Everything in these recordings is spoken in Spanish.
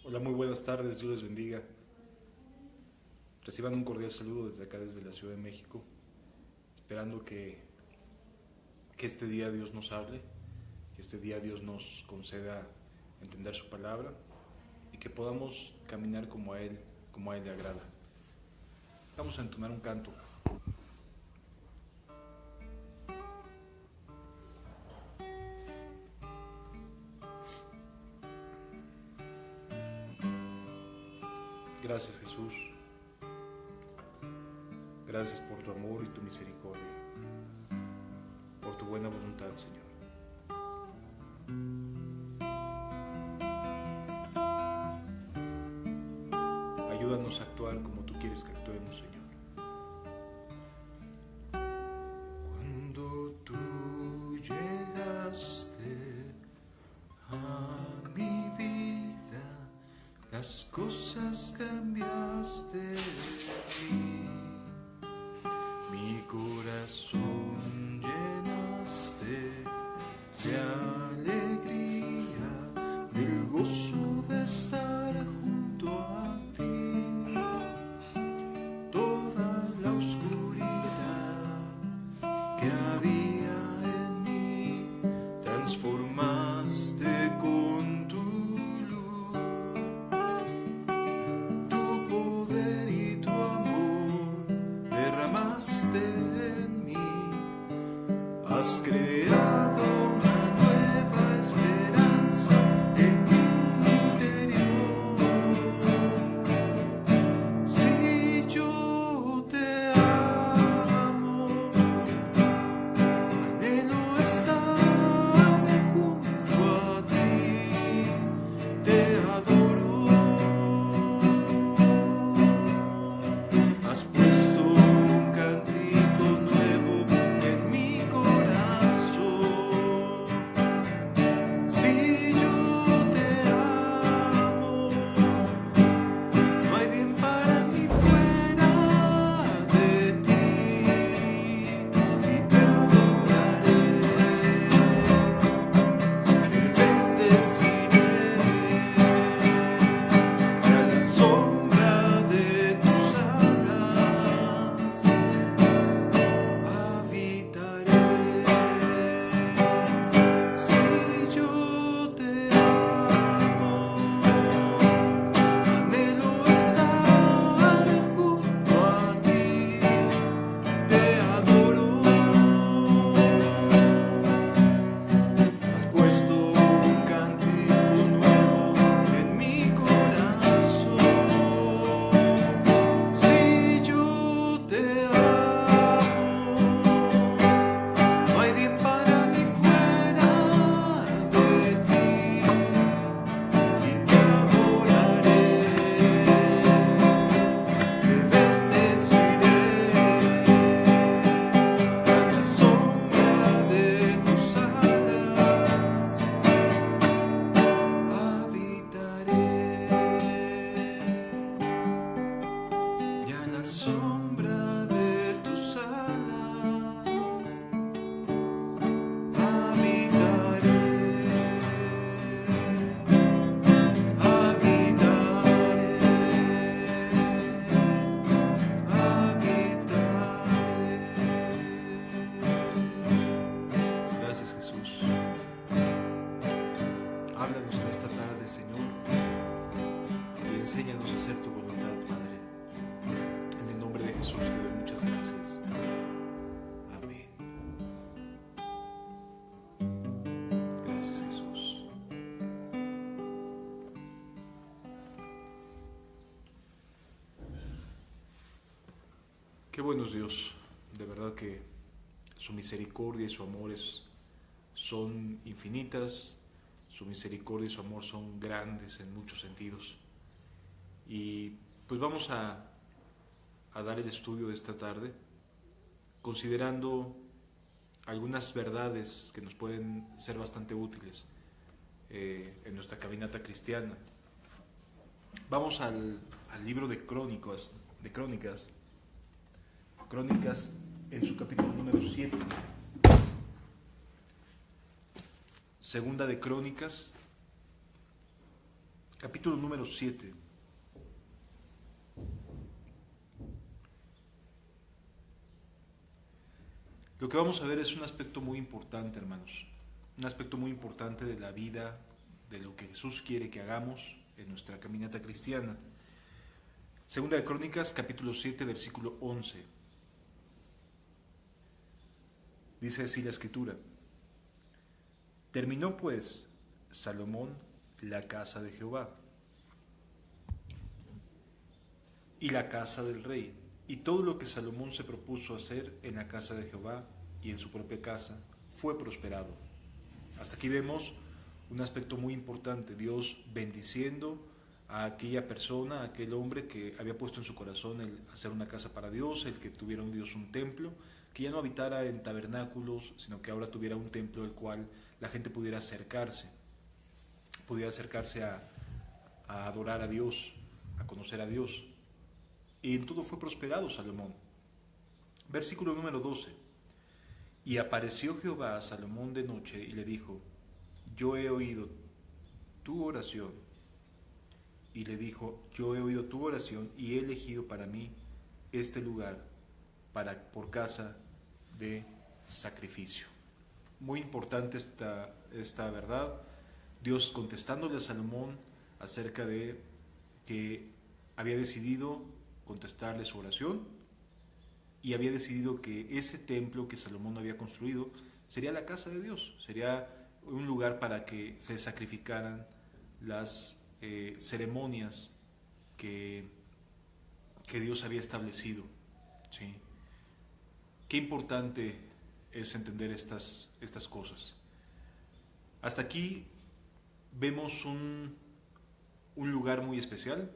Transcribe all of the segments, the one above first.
Hola, muy buenas tardes, Dios les bendiga. Reciban un cordial saludo desde acá, desde la Ciudad de México, esperando que este día Dios nos hable, que este día Dios nos conceda entender su palabra y que podamos caminar como a Él le agrada. Vamos a entonar un canto. Gracias, Jesús. Gracias por tu amor y tu misericordia, por tu buena voluntad, Señor. Ayúdanos a actuar como tú quieres que actuemos, Señor. Cuando tú llegaste a mi vida, las cosas cambiaste de mí. Mi corazón llenaste de alegría, del gozo de estar junto a ti. Toda la oscuridad que había en mí transformaste con tu luz. Tu poder y tu amor derramaste en mí. Has creado una nueva esperanza en mi interior. Si yo te amo, anhelo estar junto a ti, te adoro. Has puesto un cántico nuevo en mi corazón. Si yo te amo, no hay bien para mí fuera de ti, y te adoraré, te bendeciré, y a la sombra de tus alas habitaré. Si yo te amo, anhelo estar junto a ti, te adoro. Has puesto un cántico nuevo en mi corazón. Si yo te amo, no hay bien para mí fuera de ti, y te adoraré, te bendeciré, a la sombra de tus alas habitaré, y a la sombra de tus alas habitaré, Gracias, Jesús. Háblanos en esta tarde, Señor, y enséñanos a hacer tu voluntad, Padre. En el nombre de Jesús te doy muchas gracias. Amén. Gracias, Jesús. Qué bueno es Dios. De verdad que su misericordia y su amor son infinitas. Su misericordia y su amor son grandes en muchos sentidos. Y pues vamos a dar el estudio de esta tarde, considerando algunas verdades que nos pueden ser bastante útiles en nuestra caminata cristiana. Vamos al libro de Crónicas, en su capítulo número 7. Segunda de Crónicas, capítulo número 7. Lo que vamos a ver es un aspecto muy importante, hermanos. Un aspecto muy importante de la vida, de lo que Jesús quiere que hagamos en nuestra caminata cristiana. Segunda de Crónicas, capítulo 7, versículo 11. Dice así la Escritura: terminó pues Salomón la casa de Jehová y la casa del rey, y todo lo que Salomón se propuso hacer en la casa de Jehová y en su propia casa fue prosperado. Hasta aquí vemos un aspecto muy importante, Dios bendiciendo a aquella persona, a aquel hombre que había puesto en su corazón el hacer una casa para Dios, el que tuviera un Dios un templo, que ya no habitara en tabernáculos, sino que ahora tuviera un templo al cual la gente pudiera acercarse a adorar a Dios, a conocer a Dios. Y en todo fue prosperado Salomón. Versículo número 12. Y apareció Jehová a Salomón de noche y le dijo: yo he oído tu oración. Y le dijo: yo he oído tu oración y he elegido para mí este lugar por casa de sacrificio. Muy importante esta verdad. Dios contestándole a Salomón acerca de que había decidido contestarle su oración y había decidido que ese templo que Salomón había construido sería la casa de Dios, sería un lugar para que se sacrificaran las ceremonias que Dios había establecido. ¿Sí? Qué importante es entender estas cosas. Hasta aquí vemos un lugar muy especial,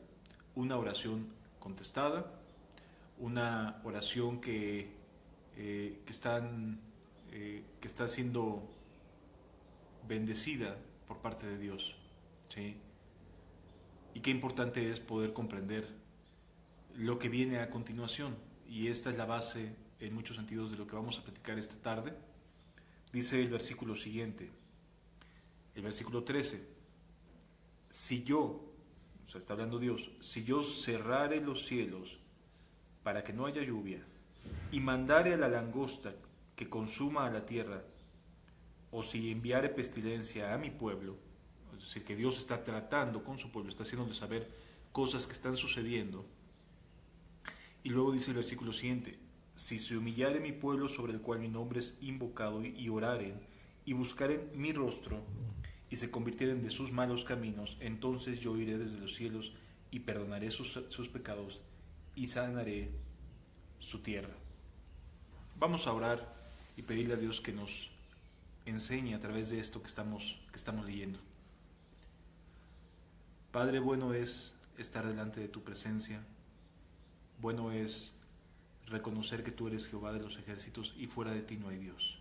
una oración contestada, una oración que está siendo bendecida por parte de Dios. ¿Sí? Y qué importante es poder comprender lo que viene a continuación. Y esta es la base, en muchos sentidos, de lo que vamos a platicar esta tarde. Dice el versículo siguiente, el versículo 13: si yo, o sea, está hablando Dios, si yo cerrare los cielos para que no haya lluvia, y mandare a la langosta que consuma a la tierra, o si enviare pestilencia a mi pueblo, es decir, que Dios está tratando con su pueblo, está haciéndole saber cosas que están sucediendo. Y luego dice el versículo siguiente: si se humillare mi pueblo sobre el cual mi nombre es invocado, y oraren, y buscaren mi rostro, y se convirtieren de sus malos caminos, entonces yo iré desde los cielos, y perdonaré sus pecados, y sanaré su tierra. Vamos a orar y pedirle a Dios que nos enseñe a través de esto que estamos leyendo. Padre, bueno es estar delante de tu presencia, bueno es reconocer que tú eres Jehová de los ejércitos y fuera de ti no hay Dios.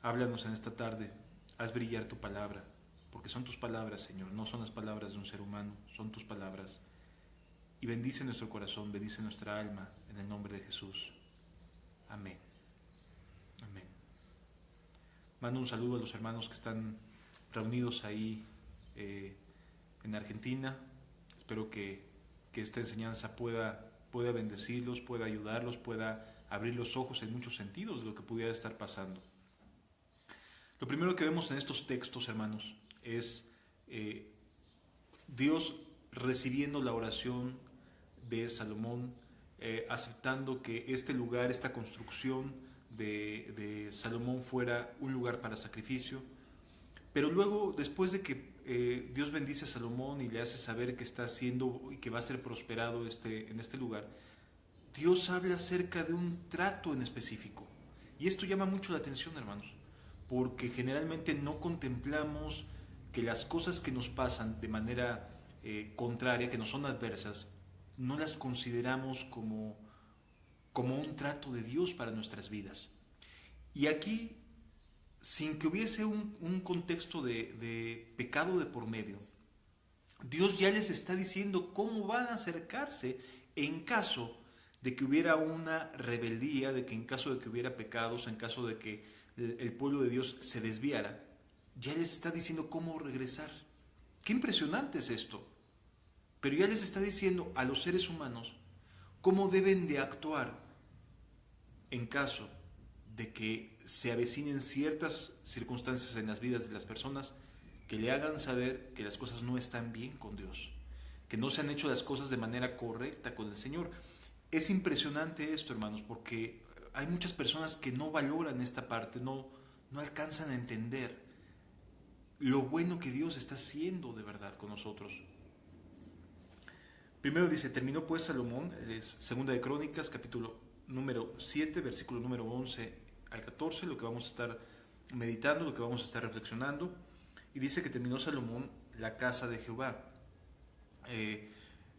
Háblanos en esta tarde, haz brillar tu palabra, porque son tus palabras, Señor, no son las palabras de un ser humano, son tus palabras. Y bendice nuestro corazón, bendice nuestra alma, en el nombre de Jesús. Amén. Amén. Mando un saludo a los hermanos que están reunidos ahí en Argentina. Espero que esta enseñanza pueda bendecirlos, pueda ayudarlos, pueda abrir los ojos en muchos sentidos de lo que pudiera estar pasando. Lo primero que vemos en estos textos, hermanos, es Dios recibiendo la oración de Salomón, aceptando que este lugar, esta construcción de Salomón fuera un lugar para sacrificio. Pero luego, después de que Dios bendice a Salomón y le hace saber que está haciendo y que va a ser prosperado en este lugar, Dios habla acerca de un trato en específico. Y esto llama mucho la atención, hermanos, porque generalmente no contemplamos que las cosas que nos pasan de manera contraria, que nos son adversas, no las consideramos como un trato de Dios para nuestras vidas. Y aquí, sin que hubiese un contexto de pecado de por medio, Dios ya les está diciendo cómo van a acercarse en caso de que hubiera una rebeldía, de que en caso de que hubiera pecados, en caso de que el pueblo de Dios se desviara, ya les está diciendo cómo regresar. Qué impresionante es esto. Pero ya les está diciendo a los seres humanos cómo deben de actuar en caso de que se avecinen ciertas circunstancias en las vidas de las personas que le hagan saber que las cosas no están bien con Dios, que no se han hecho las cosas de manera correcta con el Señor. Es impresionante esto, hermanos, porque hay muchas personas que no valoran esta parte, no alcanzan a entender lo bueno que Dios está haciendo de verdad con nosotros. Primero dice, terminó pues Salomón, es Segunda de Crónicas, capítulo número 7, versículo número 11 al 14, lo que vamos a estar meditando, lo que vamos a estar reflexionando. Y dice que terminó Salomón la casa de Jehová.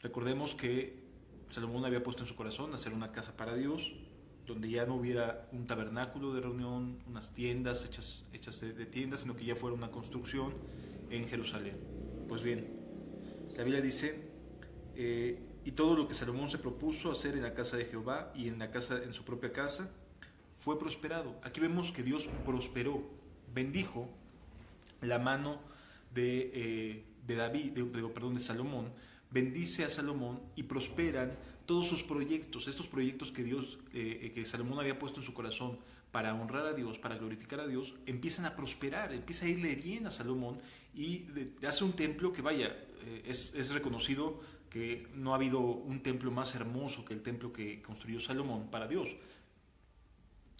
Recordemos que Salomón había puesto en su corazón hacer una casa para Dios, donde ya no hubiera un tabernáculo de reunión, unas tiendas hechas de tiendas, sino que ya fuera una construcción en Jerusalén. Pues bien, la Biblia dice, y todo lo que Salomón se propuso hacer en la casa de Jehová y en su propia casa, fue prosperado. Aquí vemos que Dios prosperó, bendijo la mano de Salomón, bendice a Salomón y prosperan todos sus proyectos, estos proyectos que que Salomón había puesto en su corazón para honrar a Dios, para glorificar a Dios, empiezan a prosperar, empieza a irle bien a Salomón y hace un templo que es reconocido que no ha habido un templo más hermoso que el templo que construyó Salomón para Dios.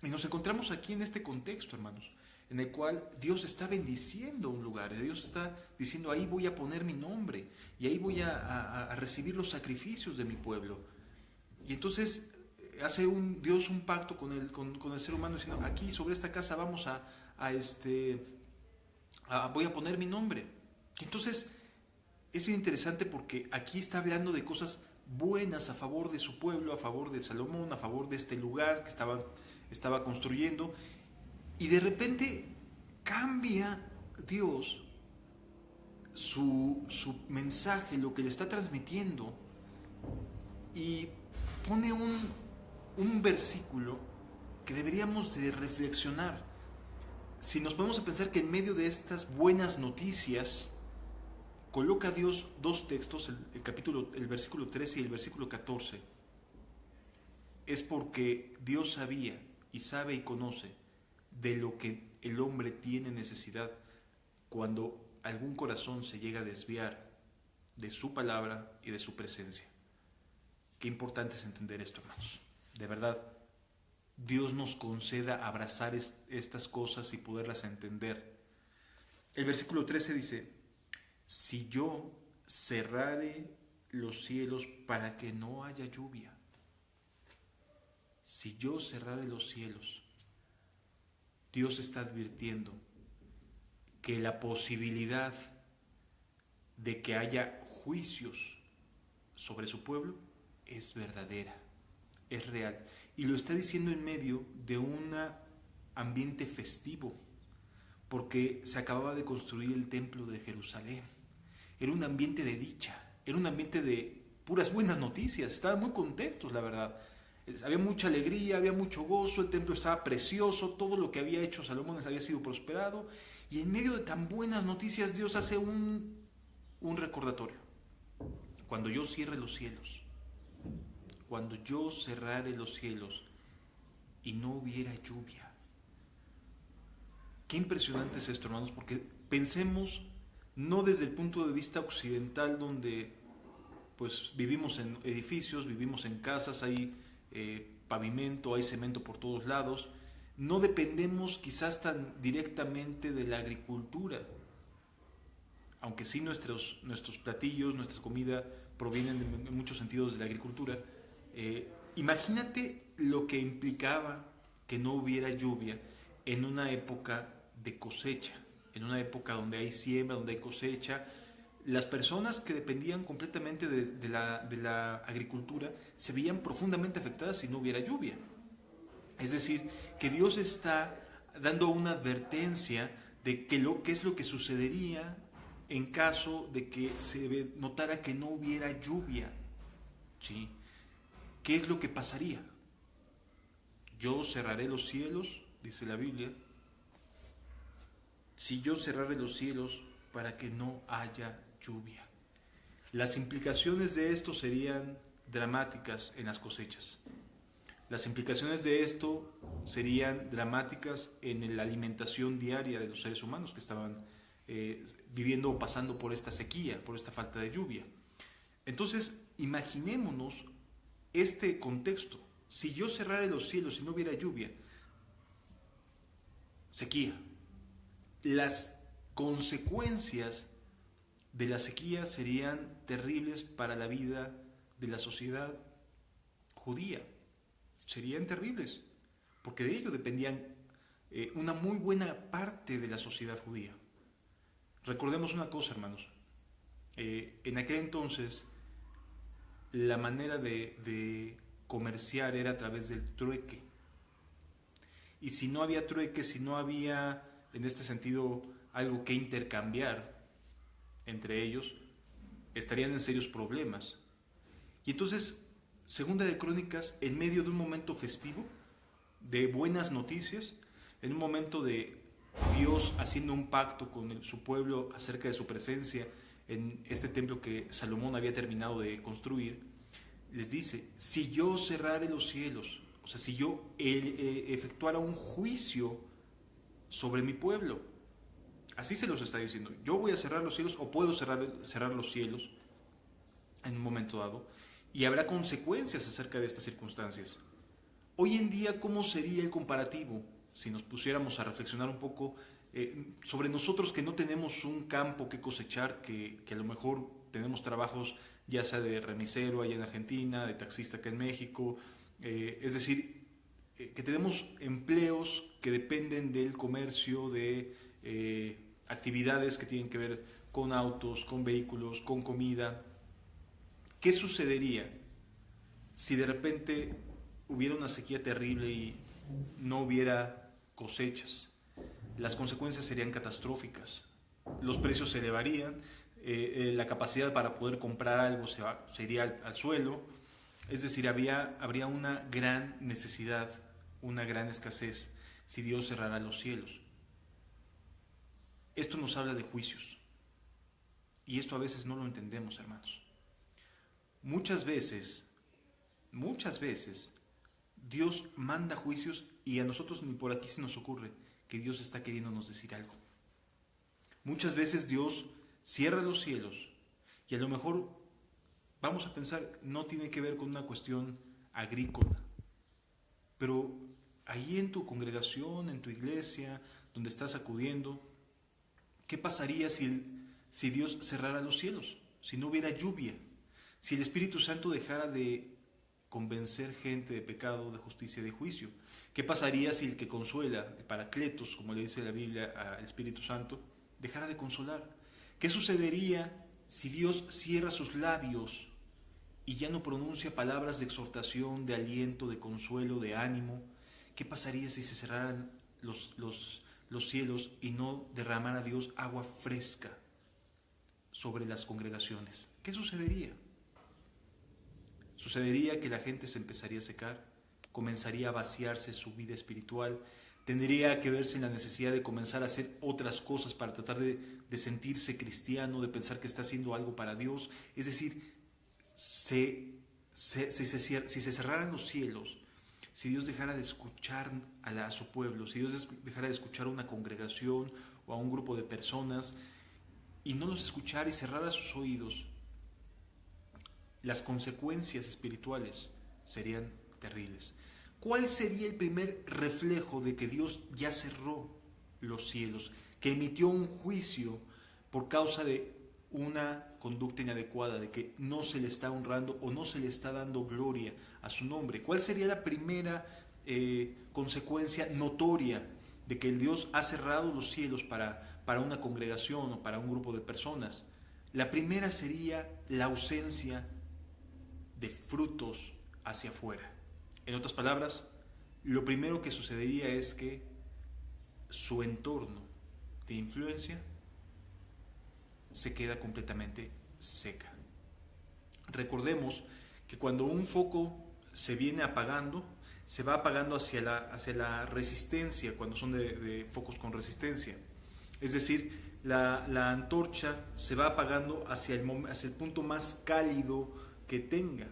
Y nos encontramos aquí en este contexto, hermanos, en el cual Dios está bendiciendo un lugar, Dios está diciendo, ahí voy a poner mi nombre y ahí voy a recibir los sacrificios de mi pueblo. Y entonces hace Dios un pacto con el ser humano diciendo, aquí sobre esta casa vamos voy a poner mi nombre. Y entonces es bien interesante porque aquí está hablando de cosas buenas a favor de su pueblo, a favor de Salomón, a favor de este lugar que estaba construyendo. Y de repente cambia Dios su mensaje, lo que le está transmitiendo, y pone un versículo que deberíamos de reflexionar. Si nos ponemos a pensar que en medio de estas buenas noticias coloca Dios dos textos, el versículo 13 y el versículo 14, es porque Dios sabía y sabe y conoce de lo que el hombre tiene necesidad cuando algún corazón se llega a desviar de su palabra y de su presencia. Qué importante es entender esto, hermanos. De verdad, Dios nos conceda abrazar estas cosas y poderlas entender. El versículo 13 dice, si yo cerrare los cielos para que no haya lluvia, si yo cerrare los cielos, Dios está advirtiendo que la posibilidad de que haya juicios sobre su pueblo es verdadera, es real. Y lo está diciendo en medio de un ambiente festivo, porque se acababa de construir el templo de Jerusalén. Era un ambiente de dicha, era un ambiente de puras buenas noticias, estaban muy contentos, la verdad. Había mucha alegría, había mucho gozo, el templo estaba precioso, todo lo que había hecho Salomón había sido prosperado, y en medio de tan buenas noticias Dios hace un recordatorio. Cuando yo cierre los cielos, cuando yo cerrare los cielos y no hubiera lluvia. Qué impresionante es esto, hermanos, porque pensemos no desde el punto de vista occidental, donde pues vivimos en edificios, vivimos en casas, hay pavimento, hay cemento por todos lados, no dependemos quizás tan directamente de la agricultura, aunque sí nuestros platillos, nuestra comida provienen en muchos sentidos de la agricultura. Imagínate lo que implicaba que no hubiera lluvia en una época de cosecha, en una época donde hay siembra, donde hay cosecha. Las personas que dependían completamente de la agricultura se veían profundamente afectadas si no hubiera lluvia. Es decir, que Dios está dando una advertencia de qué es lo que sucedería en caso de que se notara que no hubiera lluvia. ¿Sí? ¿Qué es lo que pasaría? Yo cerraré los cielos, dice la Biblia. Si yo cerraré los cielos para que no haya lluvia. Las implicaciones de esto serían dramáticas en las cosechas. Las implicaciones de esto serían dramáticas en la alimentación diaria de los seres humanos que estaban viviendo o pasando por esta sequía, por esta falta de lluvia. Entonces, imaginémonos este contexto. Si yo cerrara los cielos y no hubiera lluvia, sequía. Las consecuencias de la sequía serían terribles para la vida de la sociedad judía. Serían terribles, porque de ello dependían una muy buena parte de la sociedad judía. Recordemos una cosa, hermanos. En aquel entonces, la manera de comerciar era a través del trueque. Y si no había trueque, si no había, en este sentido, algo que intercambiar entre ellos, estarían en serios problemas. Y entonces, Segunda de Crónicas, en medio de un momento festivo, de buenas noticias, en un momento de Dios haciendo un pacto con su pueblo acerca de su presencia en este templo que Salomón había terminado de construir, les dice: si yo cerrare los cielos, o sea, si yo efectuara un juicio sobre mi pueblo, así se los está diciendo, yo voy a cerrar los cielos, o puedo cerrar los cielos en un momento dado, y habrá consecuencias acerca de estas circunstancias. Hoy en día, ¿cómo sería el comparativo si nos pusiéramos a reflexionar un poco sobre nosotros que no tenemos un campo que cosechar, que a lo mejor tenemos trabajos ya sea de remisero allá en Argentina, de taxista acá en México, es decir, que tenemos empleos que dependen del comercio, de actividades que tienen que ver con autos, con vehículos, con comida? ¿Qué sucedería si de repente hubiera una sequía terrible y no hubiera cosechas? Las consecuencias serían catastróficas. Los precios se elevarían, la capacidad para poder comprar algo se iría al suelo. Es decir, habría una gran necesidad, una gran escasez si Dios cerrara los cielos. Esto nos habla de juicios. Y esto a veces no lo entendemos, hermanos. Muchas veces, Dios manda juicios y a nosotros ni por aquí se nos ocurre que Dios está queriéndonos decir algo. Muchas veces Dios cierra los cielos y a lo mejor vamos a pensar, no tiene que ver con una cuestión agrícola, pero ahí en tu congregación, en tu iglesia, donde estás acudiendo, ¿qué pasaría si Dios cerrara los cielos? Si no hubiera lluvia, si el Espíritu Santo dejara de convencer gente de pecado, de justicia y de juicio. ¿Qué pasaría si el que consuela, el Paracletos, como le dice la Biblia al Espíritu Santo, dejara de consolar? ¿Qué sucedería si Dios cierra sus labios y ya no pronuncia palabras de exhortación, de aliento, de consuelo, de ánimo? ¿Qué pasaría si se cerraran los cielos y no derramara Dios agua fresca sobre las congregaciones? ¿Qué sucedería? Sucedería que la gente se empezaría a secar, comenzaría a vaciarse su vida espiritual, tendría que verse en la necesidad de comenzar a hacer otras cosas para tratar de sentirse cristiano, de pensar que está haciendo algo para Dios. Es decir, si se cerraran los cielos, si Dios dejara de escuchar a su pueblo, si Dios dejara de escuchar a una congregación o a un grupo de personas y no los escuchara y cerrara sus oídos, las consecuencias espirituales serían terribles. ¿Cuál sería el primer reflejo de que Dios ya cerró los cielos, que emitió un juicio por causa de una conducta inadecuada, de que no se le está honrando o no se le está dando gloria a su nombre? ¿Cuál sería la primera consecuencia notoria de que el Dios ha cerrado los cielos para una congregación o para un grupo de personas? La primera sería la ausencia de frutos hacia afuera. En otras palabras, lo primero que sucedería es que su entorno de influencia se queda completamente seca. Recordemos que cuando un foco se viene apagando, se va apagando hacia la resistencia, cuando son de focos con resistencia. Es decir, la antorcha se va apagando hacia el punto más cálido que tenga.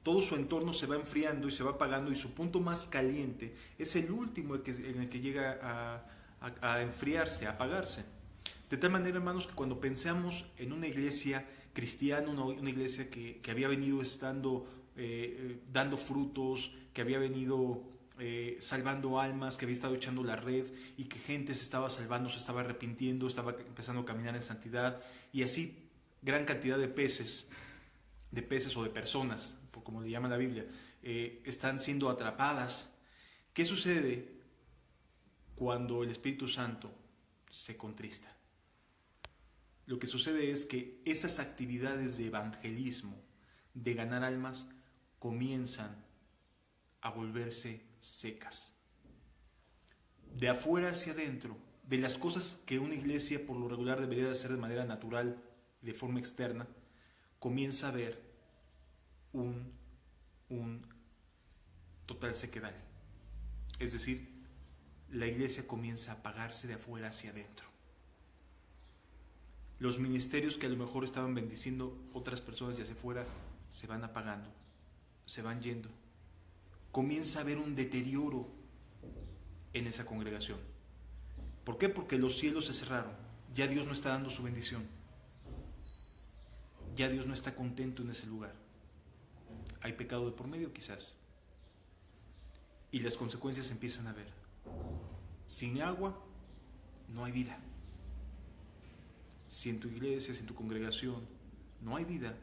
Todo su entorno se va enfriando y se va apagando, y su punto más caliente es el último en el que llega a enfriarse, a apagarse. De tal manera, hermanos, que cuando pensamos en una iglesia cristiana, una iglesia que había venido dando frutos, que había venido salvando almas, que había estado echando la red, y que gente se estaba salvando, se estaba arrepintiendo, estaba empezando a caminar en santidad, y así gran cantidad de peces o de personas, como le llama la Biblia, están siendo atrapadas. ¿Qué sucede cuando el Espíritu Santo se contrista? Lo que sucede es que esas actividades de evangelismo, de ganar almas, comienzan a volverse secas. De afuera hacia adentro, de las cosas que una iglesia por lo regular debería de hacer de manera natural, de forma externa, comienza a haber un total sequedad. Es decir, la iglesia comienza a apagarse de afuera hacia adentro. Los ministerios que a lo mejor estaban bendiciendo otras personas de hacia afuera se van apagando, se van yendo. Comienza a haber un deterioro en esa congregación. ¿Por qué? Porque los cielos se cerraron. Ya Dios no está dando su bendición. Ya Dios no está contento en ese lugar. Hay pecado de por medio, quizás. Y las consecuencias se empiezan a ver. Sin agua no hay vida. Si en tu iglesia, si en tu congregación no hay vida,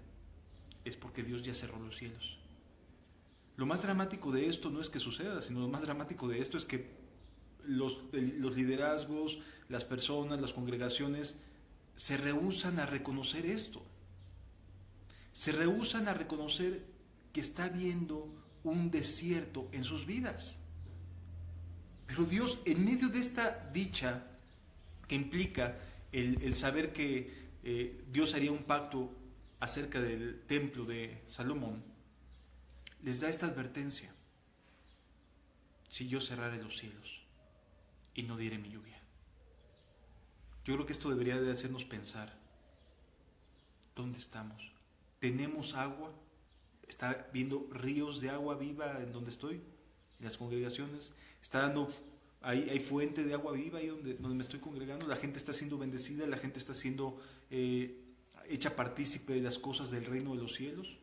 es porque Dios ya cerró los cielos. Lo más dramático de esto no es que suceda, sino lo más dramático de esto es que los liderazgos, las personas, las congregaciones se rehúsan a reconocer esto. Se rehúsan a reconocer que está habiendo un desierto en sus vidas. Pero Dios, en medio de esta dicha que implica el saber que Dios haría un pacto acerca del templo de Salomón, les da esta advertencia: si yo cerrare los cielos y no diere mi lluvia. Yo creo que esto debería de hacernos pensar: ¿dónde estamos? ¿Tenemos agua? ¿Está viendo ríos de agua viva en donde estoy? En las congregaciones. ¿Está dando, hay fuente de agua viva ahí donde me estoy congregando? ¿La gente está siendo bendecida? ¿La gente está siendo hecha partícipe de las cosas del reino de los cielos?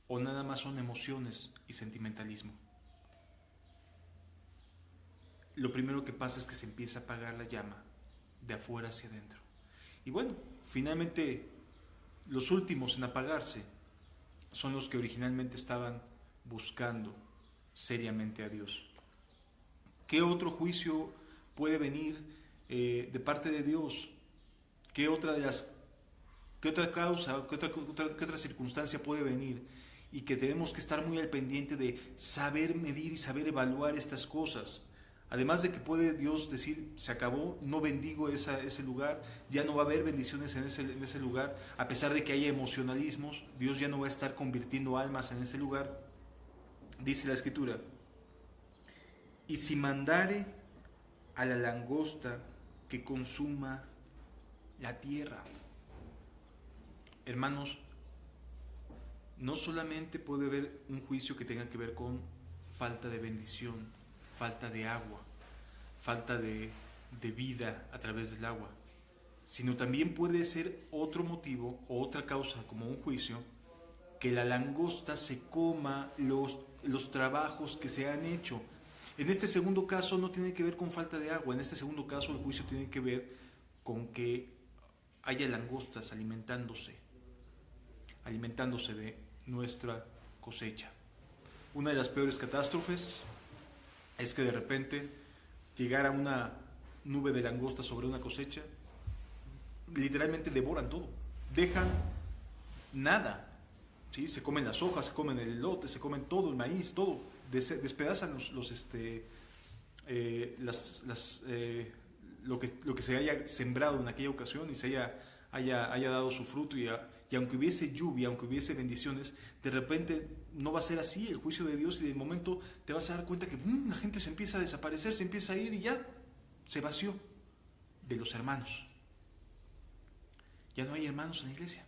¿O nada más son emociones y sentimentalismo? Lo primero que pasa es que se empieza a apagar la llama de afuera hacia adentro. Y bueno, finalmente los últimos en apagarse son los que originalmente estaban buscando seriamente a Dios. ¿Qué otro juicio puede venir de parte de Dios? ¿Qué otra causa, qué otra circunstancia puede venir? Y que tenemos que estar muy al pendiente de saber medir y saber evaluar estas cosas. Además de que puede Dios decir: se acabó, no bendigo ese lugar, ya no va a haber bendiciones en ese lugar. A pesar de que haya emocionalismos, Dios ya no va a estar convirtiendo almas en ese lugar. Dice la Escritura: y si mandare a la langosta que consuma la tierra. Hermanos, no solamente puede haber un juicio que tenga que ver con falta de bendición, falta de agua, falta de vida a través del agua, sino también puede ser otro motivo o otra causa, como un juicio, que la langosta se coma los trabajos que se han hecho. En este segundo caso no tiene que ver con falta de agua, en este segundo caso el juicio tiene que ver con que haya langostas alimentándose de nuestra cosecha. Una de las peores catástrofes es que de repente llegara una nube de langostas sobre una cosecha, literalmente devoran todo, dejan nada, ¿sí? Se comen las hojas, se comen el elote, se comen todo, el maíz, todo, despedazan lo que se haya sembrado en aquella ocasión y se haya dado su fruto, y aunque hubiese lluvia, aunque hubiese bendiciones, de repente no va a ser así el juicio de Dios, y de momento te vas a dar cuenta que la gente se empieza a desaparecer, se empieza a ir, y ya se vació de los hermanos. Ya no hay hermanos en la iglesia.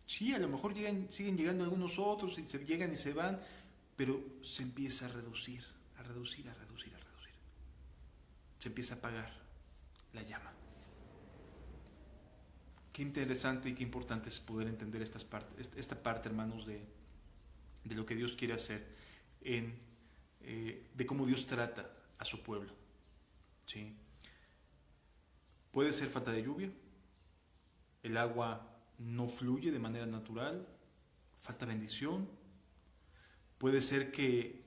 Sí, a lo mejor siguen llegando algunos otros y llegan y se van, pero se empieza a reducir, a reducir, a reducir, a reducir. Se empieza a apagar la llama. Qué interesante y qué importante es poder entender esta parte, hermanos, de lo que Dios quiere hacer, de cómo Dios trata a su pueblo. ¿Sí? Puede ser falta de lluvia, el agua no fluye de manera natural, falta bendición. Puede ser que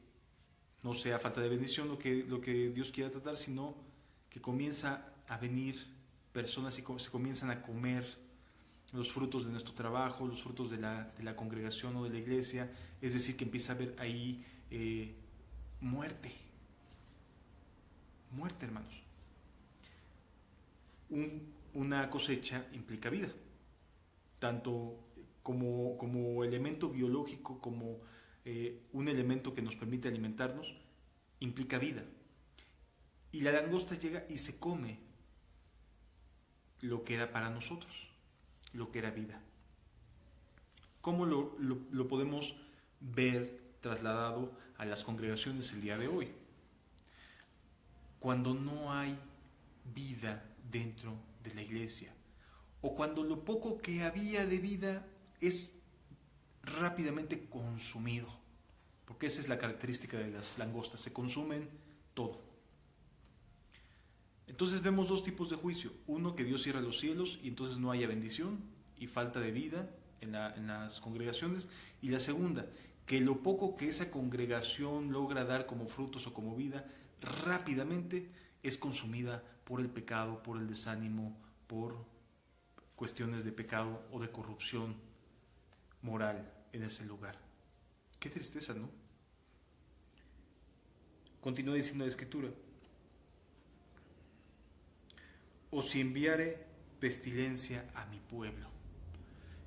no sea falta de bendición lo que Dios quiera tratar, sino que comienza a venir personas y se comienzan a comer los frutos de nuestro trabajo, los frutos de la congregación o de la iglesia. Es decir, que empieza a haber ahí muerte, hermanos. Una cosecha implica vida, tanto como elemento biológico, como un elemento que nos permite alimentarnos, implica vida. Y la langosta llega y se come lo que era para nosotros, lo que era vida. ¿Cómo lo podemos ver trasladado a las congregaciones el día de hoy? Cuando no hay vida dentro de la iglesia, o cuando lo poco que había de vida es rápidamente consumido, porque esa es la característica de las langostas, se consumen todo. Entonces vemos dos tipos de juicio: uno, que Dios cierra los cielos y entonces no haya bendición y falta de vida en las congregaciones, y la segunda, que lo poco que esa congregación logra dar como frutos o como vida rápidamente es consumida por el pecado, por el desánimo, por cuestiones de pecado o de corrupción moral en ese lugar. Qué tristeza, ¿no? Continúa diciendo la Escritura: o si enviare pestilencia a mi pueblo.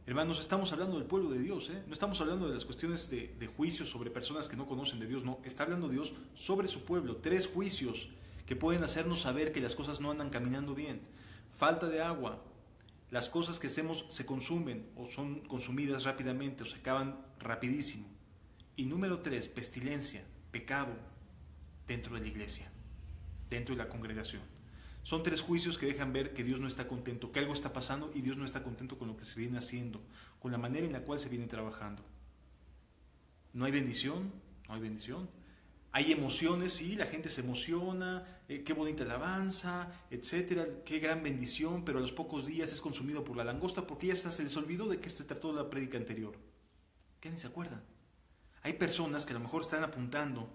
Hermanos, estamos hablando del pueblo de Dios, ¿eh? No estamos hablando de las cuestiones de juicios sobre personas que no conocen de Dios, no. Está hablando Dios sobre su pueblo. 3 juicios que pueden hacernos saber que las cosas no andan caminando bien. Falta de agua, las cosas que hacemos se consumen o son consumidas rápidamente o se acaban rapidísimo. Y número 3, pestilencia, pecado dentro de la iglesia, dentro de la congregación. Son 3 juicios que dejan ver que Dios no está contento, que algo está pasando y Dios no está contento con lo que se viene haciendo, con la manera en la cual se viene trabajando. No hay bendición, no hay bendición. Hay emociones, sí, la gente se emociona, qué bonita alabanza, etcétera, qué gran bendición, pero a los pocos días es consumido por la langosta porque ya se les olvidó de qué se trató la prédica anterior. ¿Qué ni se acuerdan? Hay personas que a lo mejor están apuntando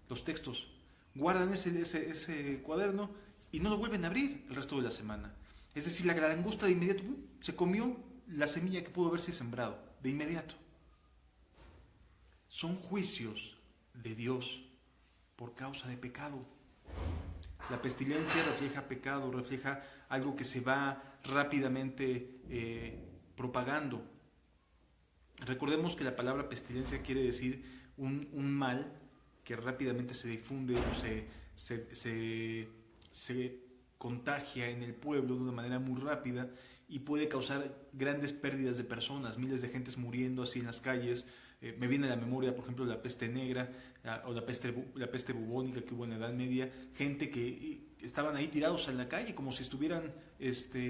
los textos, guardan ese cuaderno y no lo vuelven a abrir el resto de la semana. Es decir, la langosta de inmediato se comió la semilla que pudo haberse sembrado, de inmediato. Son juicios de Dios por causa de pecado. La pestilencia refleja pecado, refleja algo que se va rápidamente propagando. Recordemos que la palabra pestilencia quiere decir un mal que rápidamente se difunde o se contagia en el pueblo de una manera muy rápida y puede causar grandes pérdidas de personas, miles de gentes muriendo así en las calles. Me viene a la memoria, por ejemplo, la peste negra o la peste bubónica que hubo en la Edad Media, gente que estaban ahí tirados en la calle como si estuvieran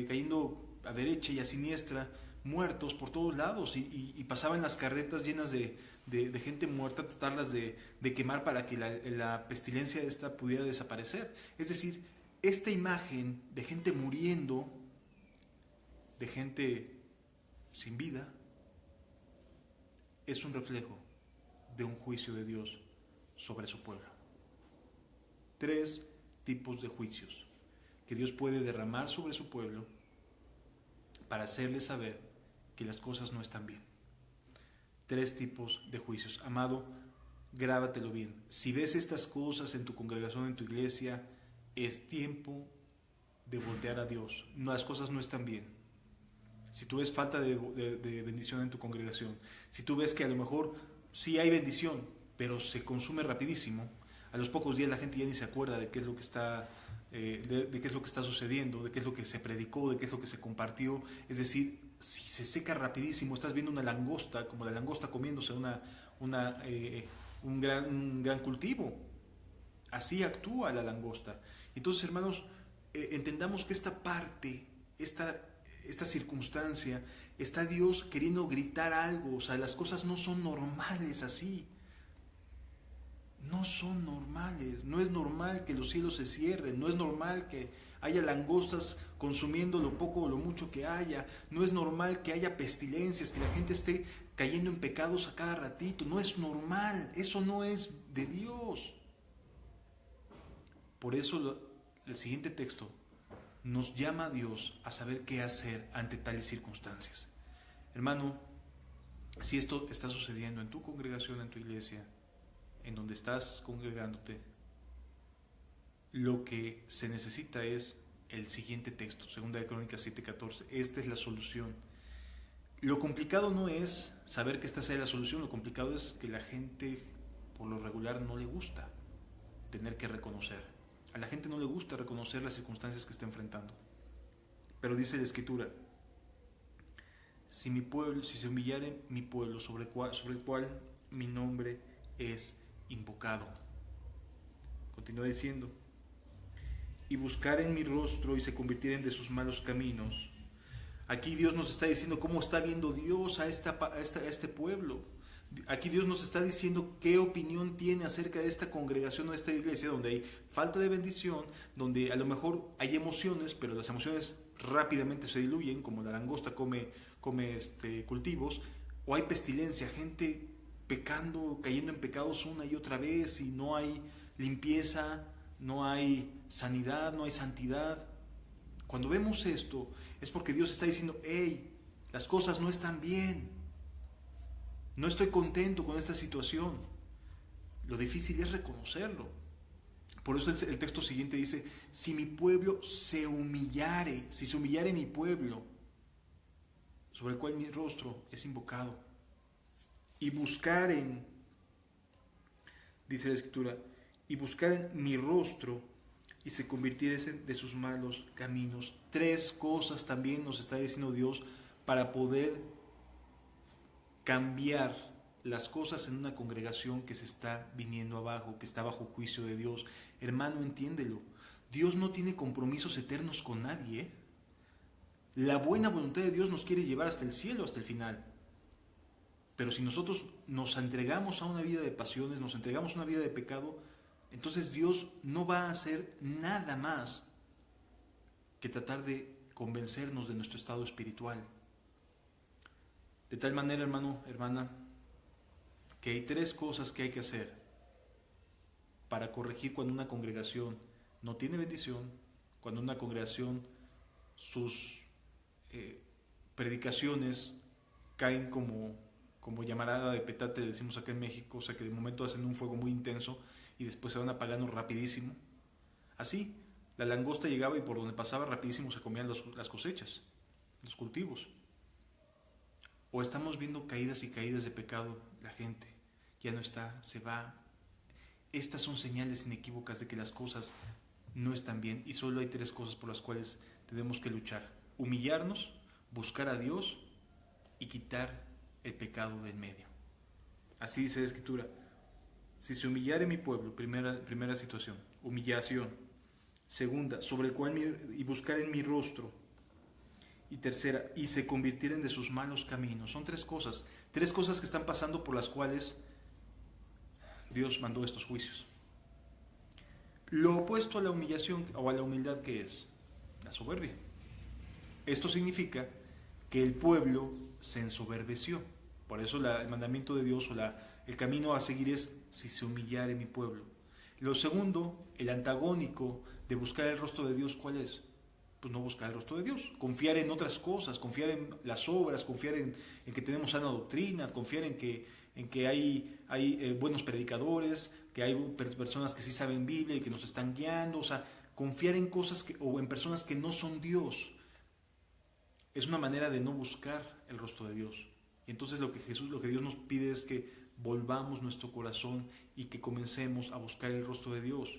cayendo a derecha y a siniestra, muertos por todos lados, y pasaban las carretas llenas de gente muerta, tratarlas de quemar para que la pestilencia esta pudiera desaparecer. Es decir, esta imagen de gente muriendo, de gente sin vida, es un reflejo de un juicio de Dios sobre su pueblo. 3 tipos de juicios que Dios puede derramar sobre su pueblo para hacerle saber que las cosas no están bien. 3 tipos de juicios. Amado, grábatelo bien. Si ves estas cosas en tu congregación, en tu iglesia, es tiempo de voltear a Dios. Las cosas no están bien. Si tú ves falta de bendición en tu congregación, si tú ves que a lo mejor sí hay bendición, pero se consume rapidísimo, a los pocos días la gente ya ni se acuerda de qué es lo que está de qué es lo que está sucediendo, de qué es lo que se predicó, de qué es lo que se compartió. Es decir, si se seca rapidísimo, estás viendo una langosta, como la langosta comiéndose un gran cultivo. Así actúa la langosta. Entonces, hermanos, entendamos que esta parte, esta circunstancia, está Dios queriendo gritar algo. O sea, las cosas no son normales así. No son normales. No es normal que los cielos se cierren. No es normal que haya langostas consumiendo lo poco o lo mucho que haya. No es normal que haya pestilencias, que la gente esté cayendo en pecados a cada ratito. No es normal. Eso no es de Dios. Por eso el siguiente texto nos llama a Dios a saber qué hacer ante tales circunstancias. Hermano, si esto está sucediendo en tu congregación, en tu iglesia, en donde estás congregándote, lo que se necesita es el siguiente texto, 2 de Crónicas 7:14. Esta es la solución. Lo complicado no es saber que esta sea la solución, lo complicado es que la gente por lo regular no le gusta tener que reconocer. A la gente no le gusta reconocer las circunstancias que está enfrentando. Pero dice la Escritura, si se humillare mi pueblo sobre el cual mi nombre es invocado. Continúa diciendo, y buscaren mi rostro y se convirtieren de sus malos caminos. Aquí Dios nos está diciendo cómo está viendo Dios a este pueblo. Aquí Dios nos está diciendo qué opinión tiene acerca de esta congregación o de esta iglesia donde hay falta de bendición, donde a lo mejor hay emociones, pero las emociones rápidamente se diluyen, como la langosta come cultivos, o hay pestilencia, gente pecando, cayendo en pecados una y otra vez, y no hay limpieza, no hay sanidad, no hay santidad. Cuando vemos esto, es porque Dios está diciendo, hey, las cosas no están bien. No estoy contento con esta situación. Lo difícil es reconocerlo. Por eso el texto siguiente dice, si mi pueblo se humillare, si se humillare mi pueblo, sobre el cual mi rostro es invocado, y buscaren, dice la Escritura, y buscaren mi rostro y se convirtiesen de sus malos caminos. 3 cosas también nos está diciendo Dios para poder cambiar las cosas en una congregación que se está viniendo abajo, que está bajo juicio de Dios. Hermano, entiéndelo. Dios no tiene compromisos eternos con nadie, ¿eh? La buena voluntad de Dios nos quiere llevar hasta el cielo, hasta el final. Pero si nosotros nos entregamos a una vida de pasiones, nos entregamos a una vida de pecado, entonces Dios no va a hacer nada más que tratar de convencernos de nuestro estado espiritual. De tal manera, hermano, hermana, que hay 3 cosas que hay que hacer para corregir cuando una congregación no tiene bendición, cuando una congregación sus predicaciones caen como llamarada de petate, decimos acá en México, o sea que de momento hacen un fuego muy intenso y después se van apagando rapidísimo. Así, la langosta llegaba y por donde pasaba rapidísimo se comían las cosechas, los cultivos. O estamos viendo caídas y caídas de pecado, la gente ya no está, se va. Estas son señales inequívocas de que las cosas no están bien y solo hay 3 cosas por las cuales tenemos que luchar: humillarnos, buscar a Dios y quitar el pecado del medio. Así dice la Escritura. Si se humillare mi pueblo, primera situación, humillación. Segunda, sobre el cual y buscar en mi rostro. Y tercera, y se convirtieren de sus malos caminos. Son 3 cosas que están pasando por las cuales Dios mandó estos juicios. Lo opuesto a la humillación o a la humildad, ¿qué es? La soberbia. Esto significa que el pueblo se ensoberbeció. Por eso el mandamiento de Dios o el camino a seguir es si se humillare mi pueblo. Lo segundo, el antagónico de buscar el rostro de Dios, ¿cuál es? Pues no buscar el rostro de Dios, confiar en otras cosas, confiar en las obras, confiar en que tenemos sana doctrina, confiar en que hay buenos predicadores, que hay personas que sí saben Biblia y que nos están guiando, o sea, confiar en cosas o en personas que no son Dios. Es una manera de no buscar el rostro de Dios. Y entonces lo que Dios nos pide es que volvamos nuestro corazón y que comencemos a buscar el rostro de Dios.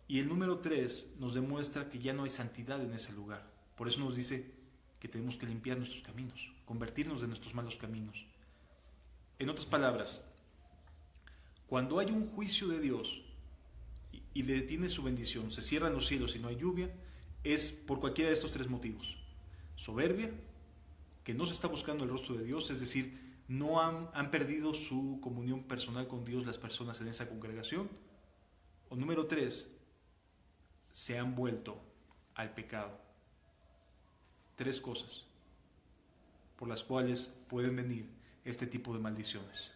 Y el número 3 nos demuestra que ya no hay santidad en ese lugar. Por eso nos dice que tenemos que limpiar nuestros caminos, convertirnos de nuestros malos caminos. En otras palabras, cuando hay un juicio de Dios y detiene su bendición, se cierran los cielos y no hay lluvia, es por cualquiera de estos 3 motivos. Soberbia, que no se está buscando el rostro de Dios, es decir, no han perdido su comunión personal con Dios las personas en esa congregación. O número 3, se han vuelto al pecado. 3 cosas por las cuales pueden venir este tipo de maldiciones: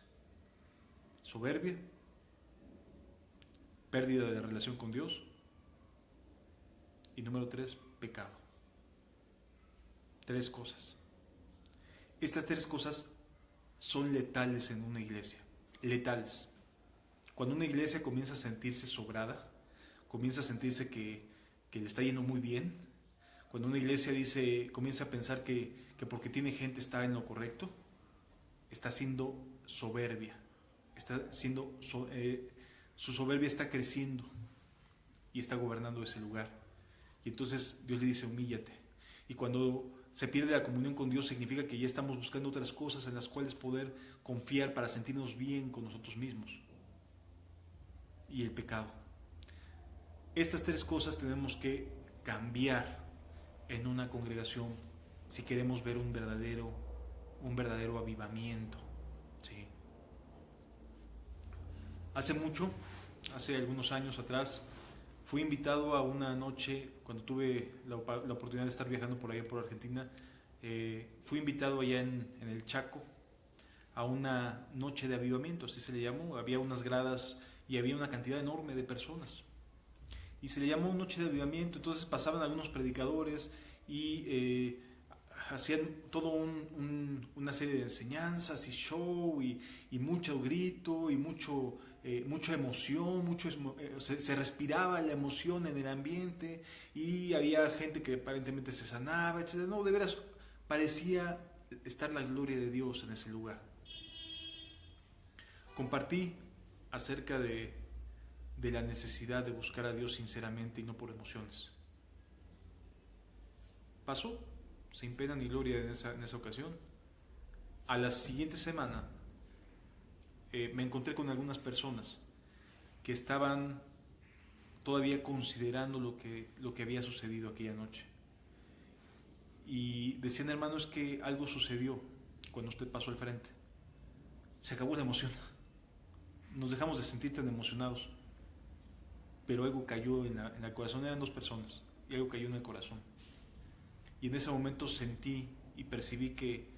soberbia, pérdida de la relación con Dios y número 3, pecado. 3 cosas. Estas 3 cosas son letales en una iglesia, letales. Cuando una iglesia comienza a sentirse sobrada, comienza a sentirse que le está yendo muy bien, cuando una iglesia comienza a pensar que porque tiene gente está en lo correcto, está siendo soberbia, su soberbia está creciendo y está gobernando ese lugar. Y entonces Dios le dice: humíllate. Y cuando se pierde la comunión con Dios, significa que ya estamos buscando otras cosas en las cuales poder confiar para sentirnos bien con nosotros mismos. Y el pecado. Estas 3 cosas tenemos que cambiar en una congregación si queremos ver un verdadero avivamiento. ¿Sí? Hace algunos años atrás, fui invitado a una noche, cuando tuve la oportunidad de estar viajando por allá por Argentina, fui invitado allá en el Chaco a una noche de avivamiento, así se le llamó. Había unas gradas y había una cantidad enorme de personas. Y se le llamó noche de avivamiento. Entonces pasaban algunos predicadores y hacían todo una serie de enseñanzas y show y mucho grito y mucha emoción, se respiraba la emoción en el ambiente y había gente que aparentemente se sanaba, etc. No, de veras, parecía estar la gloria de Dios en ese lugar. Compartí acerca de la necesidad de buscar a Dios sinceramente y no por emociones. Pasó sin pena ni gloria en esa ocasión. A la siguiente semana me encontré con algunas personas que estaban todavía considerando lo que había sucedido aquella noche. Y decían: hermano, es que algo sucedió cuando usted pasó al frente. Se acabó la emoción. Nos dejamos de sentir tan emocionados. Pero algo cayó en el corazón. Eran 2 personas y algo cayó en el corazón. Y en ese momento sentí y percibí que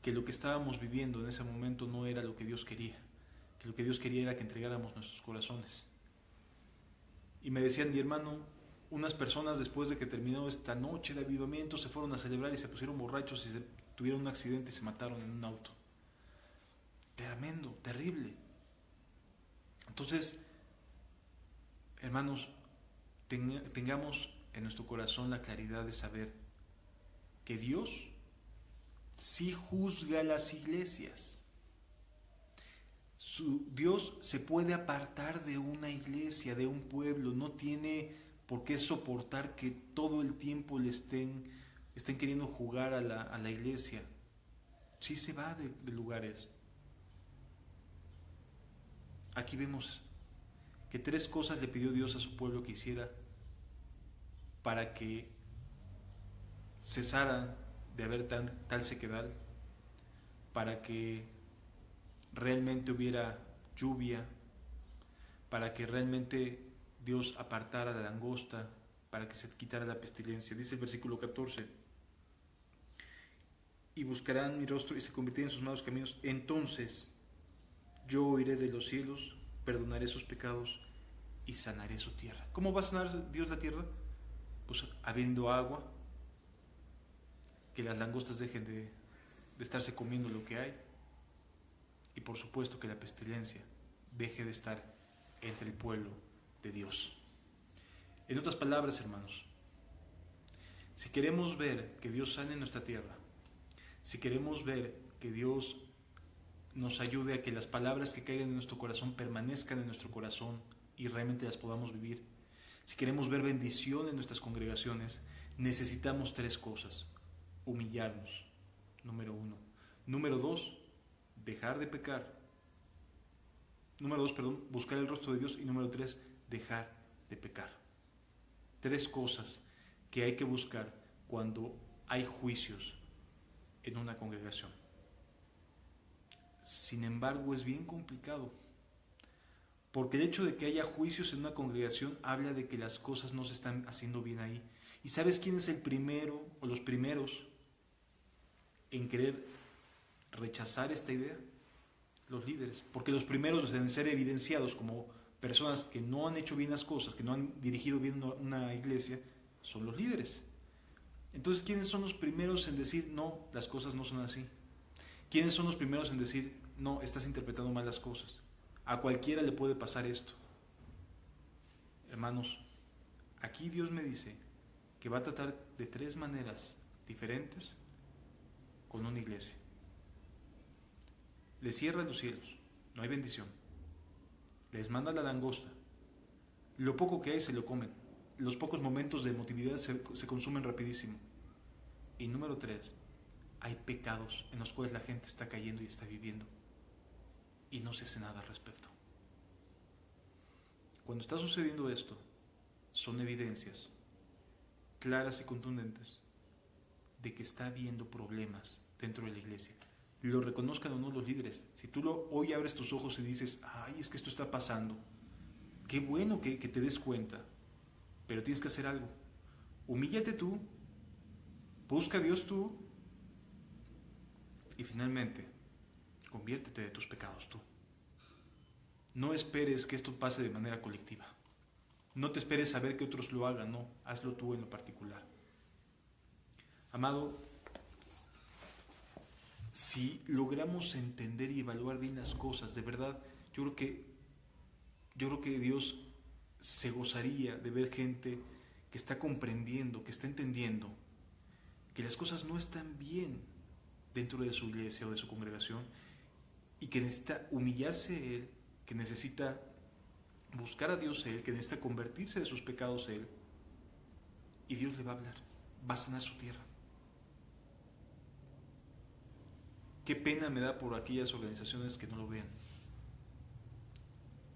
lo que estábamos viviendo en ese momento no era lo que Dios quería. Que lo que Dios quería era que entregáramos nuestros corazones. Y me decían: mi hermano, unas personas después de que terminó esta noche de avivamiento se fueron a celebrar y se pusieron borrachos y tuvieron un accidente y se mataron en un auto. Tremendo, terrible. Entonces, hermanos, tengamos en nuestro corazón la claridad de saber que Dios sí juzga las iglesias. Dios se puede apartar de una iglesia, de un pueblo. No tiene por qué soportar que todo el tiempo le estén queriendo jugar a la iglesia. Sí se va de lugares. Aquí vemos que 3 cosas le pidió Dios a su pueblo que hiciera para que cesaran de haber tal sequedad, para que realmente hubiera lluvia, para que realmente Dios apartara la langosta, para que se quitara la pestilencia. Dice el versículo 14: y buscarán mi rostro y se convertirán en sus malos caminos, entonces yo oiré de los cielos, perdonaré sus pecados y sanaré su tierra. ¿Cómo va a sanar Dios la tierra? Pues habiendo agua, que las langostas dejen de estarse comiendo lo que hay, y por supuesto que la pestilencia deje de estar entre el pueblo de Dios. En otras palabras, hermanos, si queremos ver que Dios sane nuestra tierra, si queremos ver que Dios nos ayude a que las palabras que caigan en nuestro corazón permanezcan en nuestro corazón y realmente las podamos vivir, si queremos ver bendición en nuestras congregaciones, necesitamos 3 cosas. Humillarnos, número 1. Número 2, dejar de pecar. Número 2, buscar el rostro de Dios. Y número 3, dejar de pecar. 3 cosas que hay que buscar cuando hay juicios en una congregación. Sin embargo, es bien complicado, porque el hecho de que haya juicios en una congregación habla de que las cosas no se están haciendo bien ahí. ¿Y sabes quién es el primero o los primeros en querer rechazar esta idea? Los líderes, porque los primeros deben ser evidenciados como personas que no han hecho bien las cosas, que no han dirigido bien una iglesia, son los líderes. Entonces, ¿quiénes son los primeros en decir, no, las cosas no son así? ¿Quiénes son los primeros en decir, no, estás interpretando mal las cosas? A cualquiera le puede pasar esto. Hermanos, aquí Dios me dice que va a tratar de 3 maneras diferentes con una iglesia. Les cierra los cielos, no hay bendición. Les manda la langosta. Lo poco que hay se lo comen. Los pocos momentos de emotividad se consumen rapidísimo. Y número 3, hay pecados en los cuales la gente está cayendo y está viviendo. Y no se hace nada al respecto. Cuando está sucediendo esto, son evidencias claras y contundentes de que está habiendo problemas dentro de la iglesia. Lo reconozcan o no los líderes. Si tú hoy abres tus ojos y dices, ay, es que esto está pasando, qué bueno que te des cuenta, pero tienes que hacer algo. Humíllate tú, busca a Dios tú, y finalmente, conviértete de tus pecados tú. No esperes que esto pase de manera colectiva. No te esperes a ver que otros lo hagan, no, hazlo tú en lo particular. Amado, si logramos entender y evaluar bien las cosas, de verdad, yo creo que Dios se gozaría de ver gente que está comprendiendo, que está entendiendo que las cosas no están bien dentro de su iglesia o de su congregación y que necesita humillarse Él, que necesita buscar a Dios Él, que necesita convertirse de sus pecados Él, y Dios le va a hablar, va a sanar su tierra. Qué pena me da por aquellas organizaciones que no lo vean,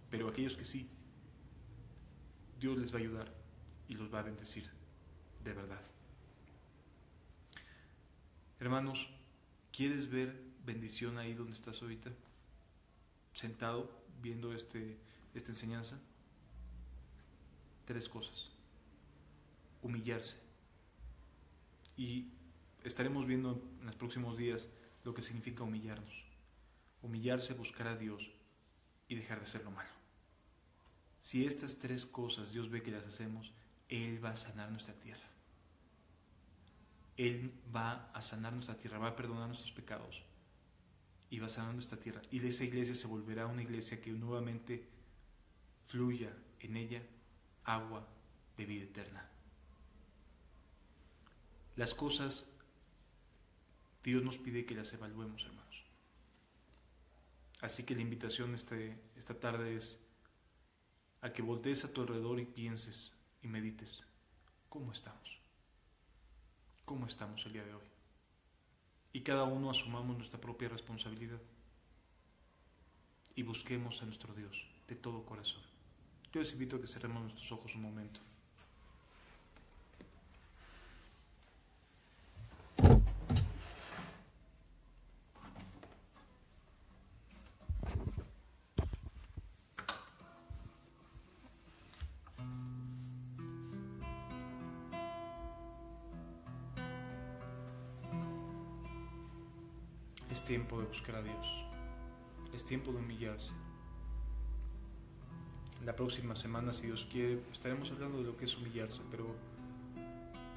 pero aquellos que sí, Dios les va a ayudar y los va a bendecir de verdad. Hermanos, ¿quieres ver bendición ahí donde estás ahorita? Sentado, viendo esta enseñanza. 3 cosas. Humillarse. Y estaremos viendo en los próximos días lo que significa humillarnos. Humillarse, buscar a Dios y dejar de hacer lo malo. Si estas 3 cosas Dios ve que las hacemos, Él va a sanar nuestra tierra. Él va a sanar nuestra tierra, va a perdonar nuestros pecados y va a sanar nuestra tierra. Y esa iglesia se volverá una iglesia que nuevamente fluya en ella agua de vida eterna. Las cosas Dios nos pide que las evaluemos, hermanos. Así que la invitación esta tarde es a que voltees a tu alrededor y pienses y medites, ¿cómo estamos? ¿Cómo estamos el día de hoy? Y cada uno asumamos nuestra propia responsabilidad y busquemos a nuestro Dios de todo corazón. Yo les invito a que cerremos nuestros ojos un momento. Es tiempo de buscar a Dios. Es tiempo de humillarse. La próxima semana, si Dios quiere, estaremos hablando de lo que es humillarse, pero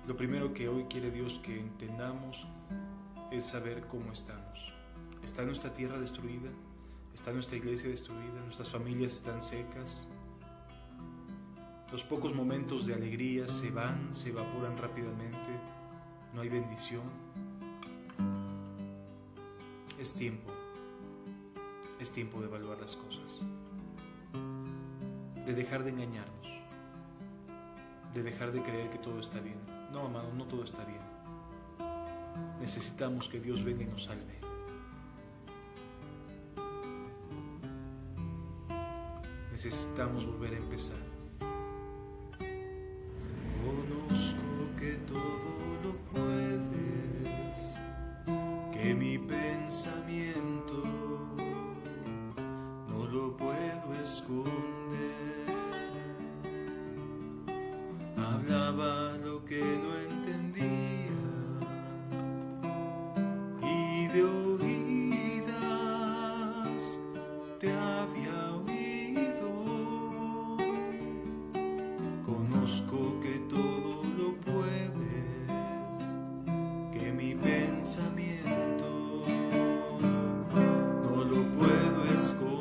lo primero que hoy quiere Dios que entendamos es saber cómo estamos. ¿Está nuestra tierra destruida? ¿Está nuestra iglesia destruida? ¿Nuestras familias están secas? Los pocos momentos de alegría se van, se evaporan rápidamente. No hay bendición. Es tiempo de evaluar las cosas, de dejar de engañarnos, de dejar de creer que todo está bien. No, amado, no todo está bien. Necesitamos que Dios venga y nos salve. Necesitamos volver a empezar. Conozco que todo lo puedes, que mi pensamiento no lo puedo esconder. Hablaba lo que no entendía y de oídas te había oído. Conozco que todo lo puedes, que mi pensamiento no lo puedo esconder.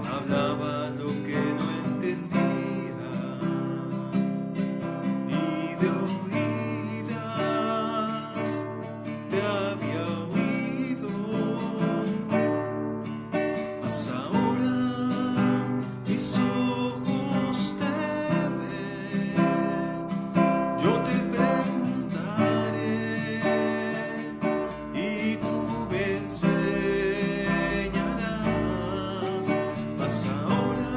Hablaba lo que no entendía y de oídas te había oído. Mas ahora mis ojos te ven, yo te preguntaré y tú me enseñarás. Mas ahora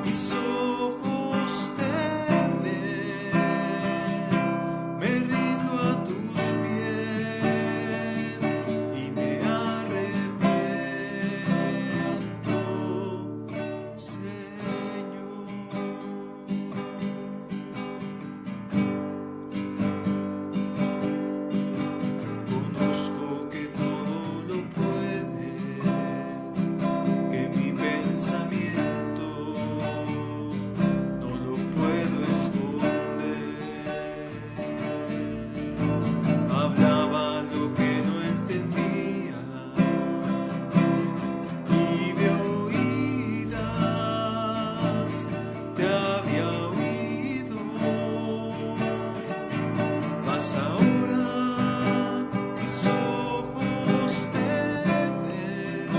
mis ojos te ven, me rindo a tus pies y me arrepiento, Señor. Conozco que todo lo puedes, que mi pensamiento no lo puedo esconder. Hablaba lo que no entendía y de oídas te había oído. Mas ahora mis ojos te ven,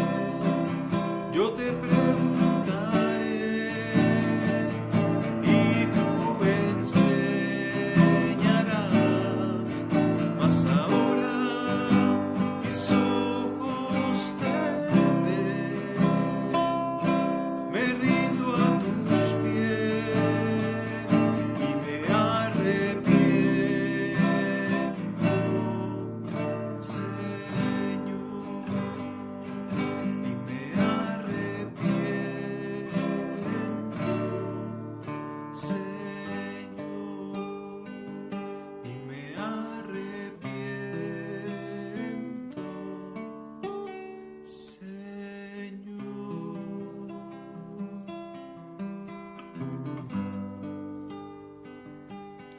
yo te preguntaré y tú me enseñarás. Mas ahora mis ojos te ven, me rindo a tus pies y me arrepiento, Señor, y me arrepiento, Señor, y me arrepiento, Señor.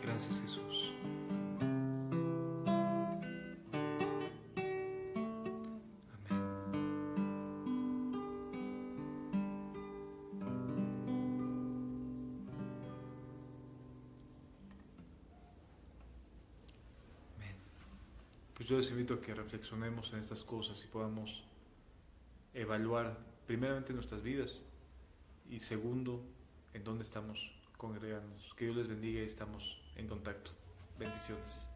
Gracias, Jesús. Amén. Amén. Pues yo les invito a que reflexionemos en estas cosas y podamos evaluar primeramente nuestras vidas y segundo, en dónde estamos congregándonos. Que Dios les bendiga y estamos en contacto. Bendiciones.